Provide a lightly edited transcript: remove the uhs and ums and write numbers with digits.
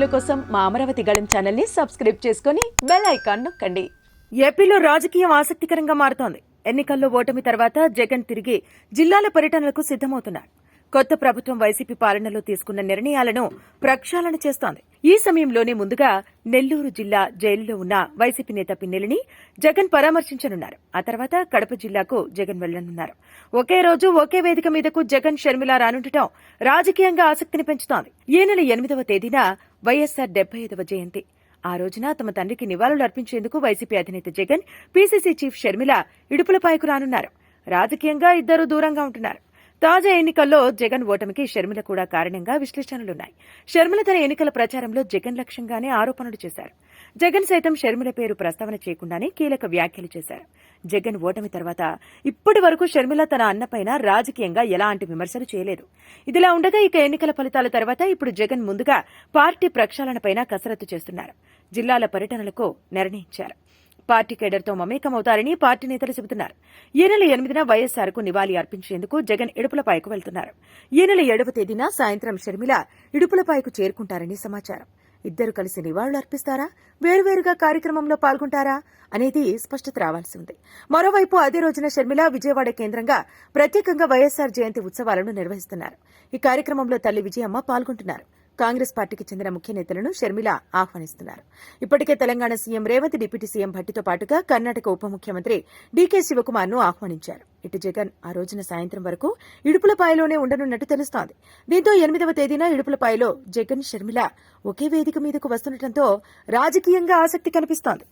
వీడియోల కోసం మా అమరావతి గళం ఛానల్ ని సబ్స్క్రైబ్ చేసుకుని బెల్ ఐకాన్ నొక్కండి. ఏపీలో రాజకీయం ఆసక్తికరంగా మారుతోంది. ఎన్నికల్లో ఓటమి తర్వాత జగన్ తిరిగి జిల్లాల పర్యటనలకు సిద్దమవుతున్నారు. కొత్త ప్రభుత్వం వైసీపీ పాలనలో తీసుకున్న నిర్ణయాలను ప్రక్షాళన చేస్తోంది. ఈ సమయంలోనే ముందుగా నెల్లూరు జిల్లా జైలులో ఉన్న వైసీపీ నేత పిన్నెల్లిని జగన్ పరామర్శించనున్నారు. ఆ తర్వాత కడప జిల్లాకు జగన్ వెళ్లనున్నారు. ఒకే రోజు ఒకే వేదిక మీదకు జగన్ షర్మిల రానుండటం రాజకీయంగా ఆసక్తిని పెంచుతోంది. ఈ నెల 8వ తేదీన వైఎస్సార్ 75వ జయంతి. ఆ రోజున తమ తండ్రికి నివాళులు అర్పించేందుకు వైసీపీ అధినేత జగన్, పీసీసీ చీఫ్ షర్మిల ఇడుపులపాయకు రానున్నారు. రాజకీయంగా ఇద్దరూ దూరంగా ఉంటున్నారు. తాజా ఎన్నికల్లో జగన్ ఓటమికి షర్మిల కూడా కారణంగా విశ్లేషణలున్నాయి. షర్మిల తన ఎన్నికల ప్రచారంలో జగన్ లక్ష్యంగానే ఆరోపణలు చేశారు. జగన్ సైతం షర్మిల పేరు ప్రస్తావన చేయకుండానే కీలక వ్యాఖ్యలు చేశారు. జగన్ ఓటమి తర్వాత ఇప్పటి వరకు షర్మిల తన అన్నపైన రాజకీయంగా ఎలాంటి విమర్శలు చేయలేదు. ఇదిలా ఉండగా ఇక ఎన్నికల ఫలితాల తర్వాత ఇప్పుడు జగన్ ముందుగా పార్టీ ప్రక్షాళనపైన కసరత్తు చేస్తున్నారు. జిల్లాల పర్యటనలకు నిర్ణయించారు. పార్టీ కేడర్తో మమేకమవుతారని పార్టీ నేతలు చెబుతున్నారు. ఈ నెల 8న వైఎస్సార్ కు నివాళి అర్పించేందుకు జగన్ ఇడుపులపాయకు వెళ్తున్నారు. ఈ నెల 7వ తేదీన సాయంత్రం షర్మిల ఇడుపులపాయకు చేరుకుంటారని సమాచారం. ఇద్దరు కలిసి నివాళులు అర్పిస్తారా, వేరువేరుగా కార్యక్రమంలో పాల్గొంటారా అనేది స్పష్టత రావాల్సి ఉంది. మరోవైపు అదే రోజున షర్మిల విజయవాడ కేంద్రంగా ప్రత్యేకంగా వైఎస్సార్ జయంతి ఉత్సవాలను నిర్వహిస్తున్నారు. ఈ కార్యక్రమంలో తల్లి విజయమ్మ పాల్గొంటున్నారు. కాంగ్రెస్ పార్టీకి చెందిన ముఖ్య నేతలను షర్మిల ఆహ్వానిస్తున్నారు. ఇప్పటికే Telangana CM Revanth, deputy CM భట్టితో పాటుగా కర్ణాటక ఉప ముఖ్యమంత్రి డీకే శివకుమార్ ను ఆహ్వానించారు. ఇటు జగన్ ఆ రోజున సాయంత్రం వరకు ఇడుపులపాయలోనే ఉండనున్నట్టు తెలుస్తోంది. దీంతో 8వ తేదీన ఇడుపులపాయలో జగన్, షర్మిల ఒకే వేదిక మీదకు వస్తుండటంతో రాజకీయంగా ఆసక్తి కనిపిస్తోంది.